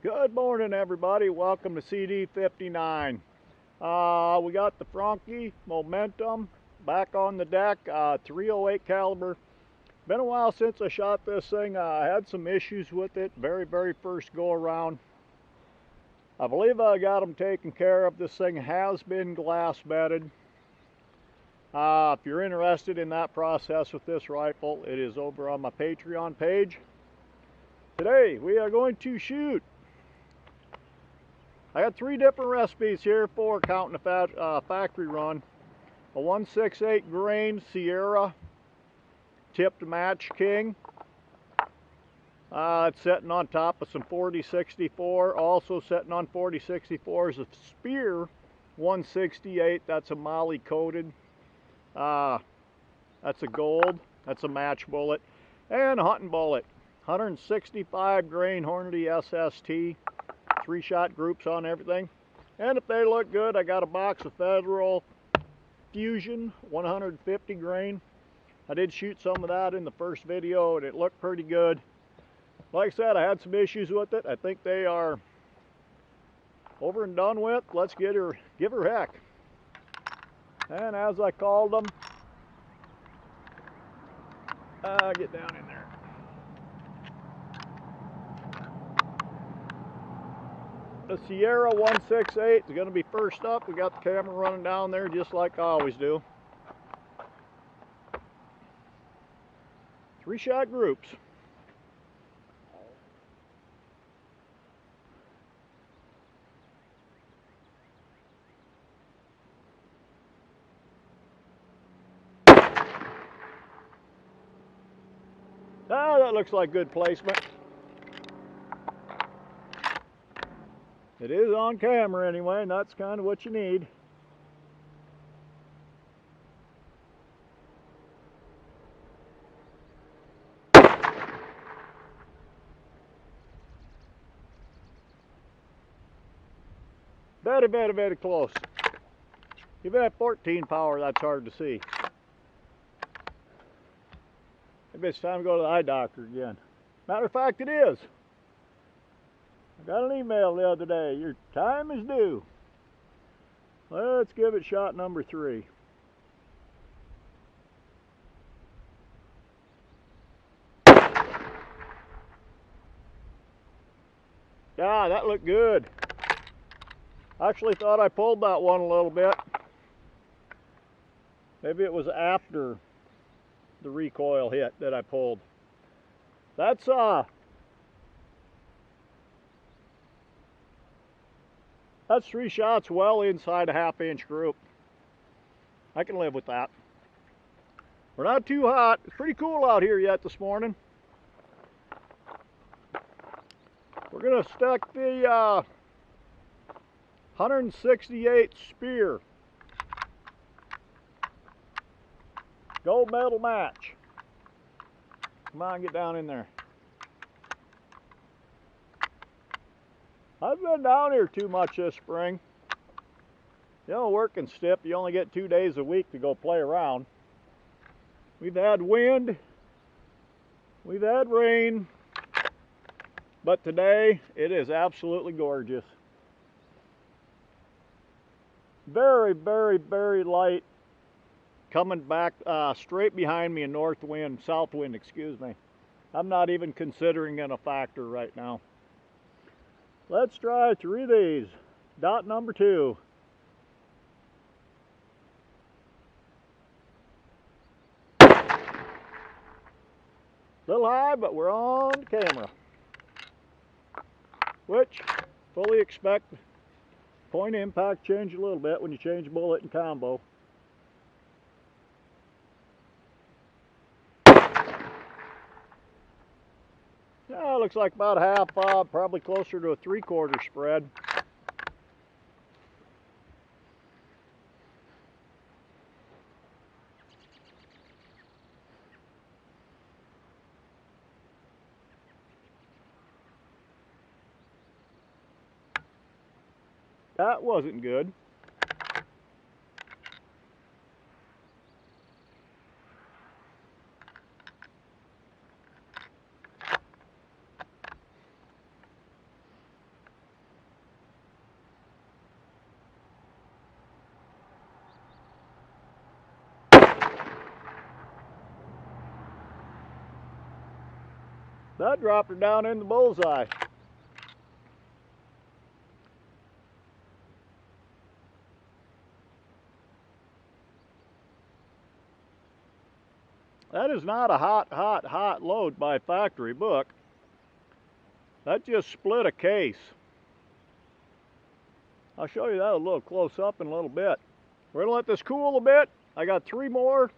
Good morning, everybody. Welcome to CD59. We got the Franchi Momentum back on the deck, 308 caliber. Been a while since I shot this thing. I had some issues with it very first go around. I believe I got them taken care of. This thing has been glass bedded. If you're interested in that process with this rifle, it is over on my Patreon page. Today we are going to shoot. I got 3 different recipes here for counting the factory run. A 168 grain Sierra tipped match king. It's sitting on top of some 4064. Also sitting on 4064 is a Speer 168. That's a moly coated. That's a gold. That's a match bullet. And a hunting bullet. 165 grain Hornady SST. 3-shot groups on everything. And if they look good, I got a box of Federal Fusion 150 grain. I did shoot some of that in the first video and it looked pretty good. Like I said, I had some issues with it. I think they are over and done with. Let's give her heck. And as I called them, get down in there. The Sierra 168 is going to be first up. We got the camera running down there just like I always do. 3-shot groups. That looks like good placement. It is on camera anyway, and that's kind of what you need. Very close. Even at 14 power, that's hard to see. Maybe it's time to go to the eye doctor again. Matter of fact, it is. I got an email the other day. Your time is due. Let's give it shot number 3. Yeah, that looked good. I actually thought I pulled that one a little bit. Maybe it was after the recoil hit that I pulled. That's 3 shots well inside a half-inch group. I can live with that. We're not too hot. It's pretty cool out here yet this morning. We're going to stick the 168 Speer gold medal match. Come on, get down in there. I've been down here too much this spring. You know, working stiff, you only get 2 days a week to go play around. We've had wind, we've had rain, but today it is absolutely gorgeous. Very light coming back straight behind me, a south wind, excuse me. I'm not even considering it a factor right now. Let's try 3 of these. Dot number 2. Little high, but we're on camera. Which, fully expect point of impact change a little bit when you change bullet and combo. Yeah, looks like about half, probably closer to a 3/4 spread. That wasn't good. That dropped her down in the bullseye. That is not a hot load by factory book. That just split a case. I'll show you that a little close up in a little bit. We're gonna let this cool a bit. I got 3 more.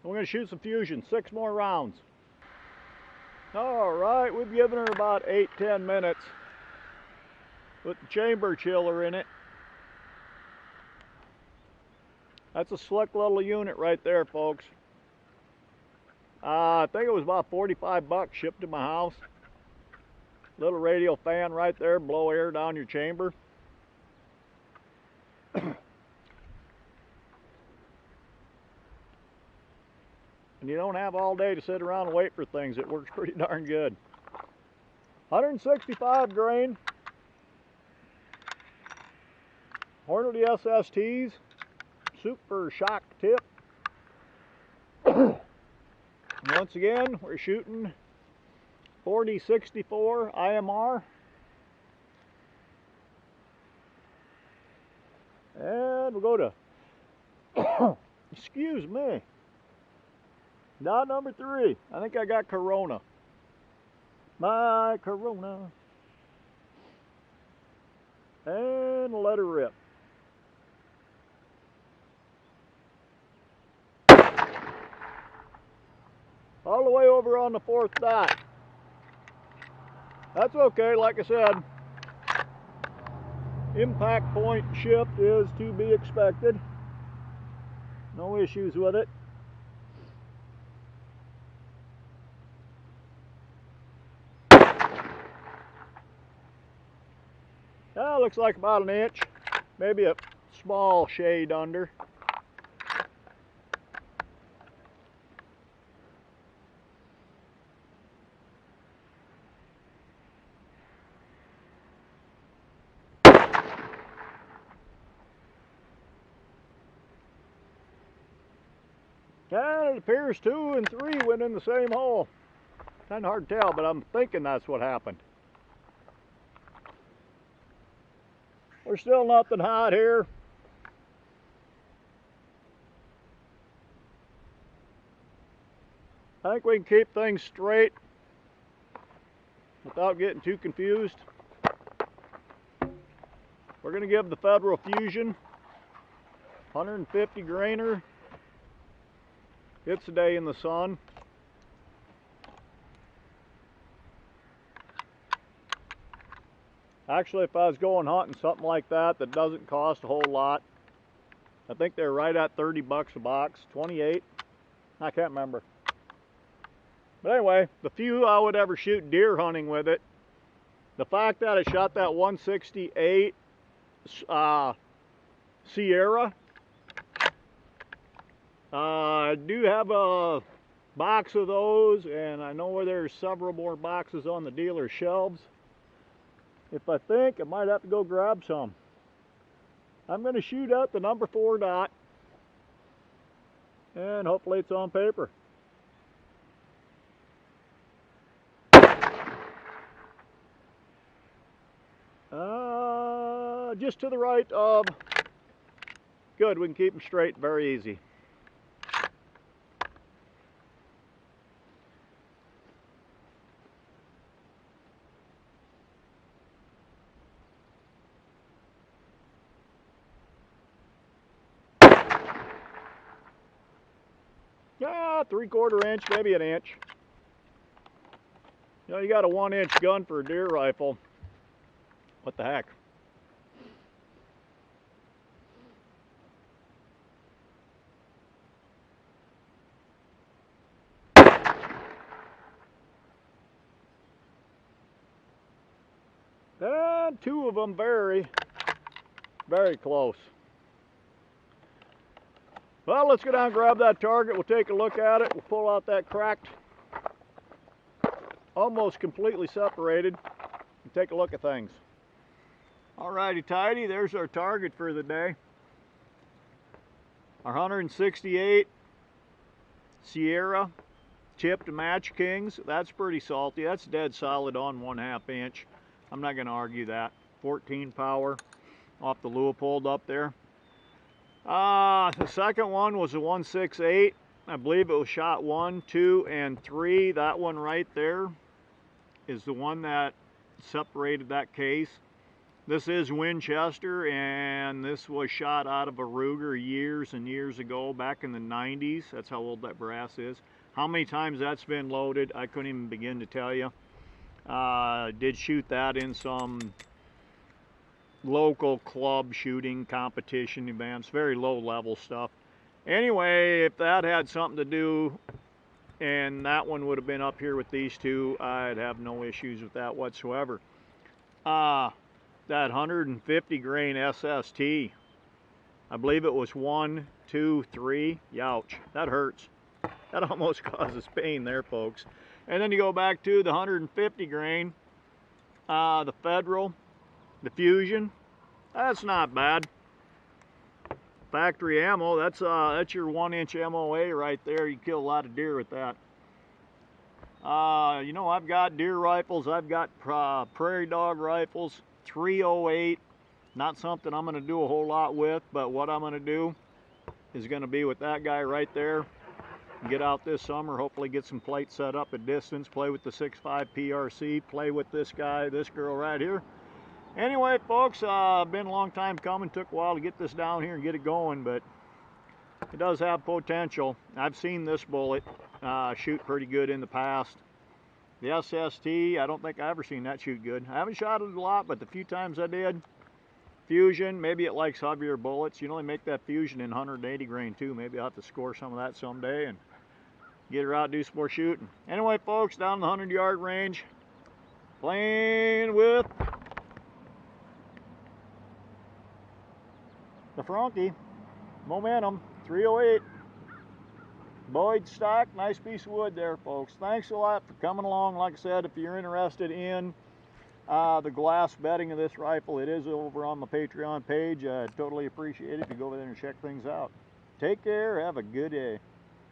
We're gonna shoot some fusion, 6 more rounds. All right, we've given her about 8-10 minutes with the chamber chiller in it. That's a slick little unit right there, folks. I think it was about 45 bucks shipped to my house. Little radial fan right there, blow air down your chamber. And you don't have all day to sit around and wait for things. It works pretty darn good. 165 grain. Hornady SSTs. Super shock tip. Once again, we're shooting 4064 IMR. And we'll go to, excuse me, dot number 3. I think I got Corona. My Corona. And let her rip. All the way over on the 4th dot. That's okay, like I said. Impact point shift is to be expected. No issues with it. That looks like about an inch, maybe a small shade under. And it appears 2 and 3 went in the same hole. Kind of hard to tell, but I'm thinking that's what happened. We're still nothing hot here. I think we can keep things straight without getting too confused. We're going to give the Federal Fusion 150 grainer. It's a day in the sun. Actually, if I was going hunting something like that doesn't cost a whole lot, I think they're right at 30 bucks a box, 28. I can't remember. But anyway, the few I would ever shoot deer hunting with it, the fact that I shot that 168 Sierra, I do have a box of those, and I know where there's several more boxes on the dealer shelves. If I think, I might have to go grab some. I'm going to shoot out the number 4 dot, and hopefully it's on paper. Just to the right of, good, we can keep them straight, very easy. Yeah, 3/4 inch, maybe an inch. You know, you got a 1-inch gun for a deer rifle. What the heck? And 2 of them very, very close. Well, let's go down and grab that target. We'll take a look at it. We'll pull out that cracked, almost completely separated, and take a look at things. Alrighty, tidy, there's our target for the day. Our 168 Sierra tipped Match Kings. That's pretty salty. That's dead solid on 1/2 inch. I'm not going to argue that. 14 power off the Leupold up there. The second one was a 168. I believe it was shot 1, 2, and 3. That one right there is the one that separated that case. This is Winchester, and this was shot out of a Ruger years and years ago, back in the 90s. That's how old that brass is. How many times that's been loaded, I couldn't even begin to tell you. Did shoot that in some local club shooting competition events, very low level stuff. Anyway, if that had something to do, and that one would have been up here with these two, I'd have no issues with that whatsoever. That 150 grain SST, I believe it was 1, 2, 3. Youch, that hurts. That almost causes pain there, folks. And then you go back to the 150 grain, the Federal, the Fusion. That's not bad. Factory ammo, that's your 1-inch MOA right there. You kill a lot of deer with that. You know, I've got deer rifles, I've got prairie dog rifles, 308. Not something I'm going to do a whole lot with, but what I'm going to do is going to be with that guy right there. Get out this summer, hopefully get some plates set up at distance, play with the 6.5 PRC, play with this guy, this girl right here. Anyway, folks, been a long time coming. Took a while to get this down here and get it going, but it does have potential. I've seen this bullet shoot pretty good in the past. The SST, I don't think I've ever seen that shoot good. I haven't shot it a lot, but the few times I did, Fusion, maybe it likes heavier bullets. You can only make that Fusion in 180 grain too. Maybe I'll have to score some of that someday and get her out, do some more shooting. Anyway, folks, down in the 100-yard range, playing with the Franchi Momentum 308. Boyd stock, nice piece of wood there, folks. Thanks a lot for coming along. Like I said, if you're interested in the glass bedding of this rifle, it is over on my Patreon page. I totally appreciate it if you go over there and check things out. Take care, have a good day.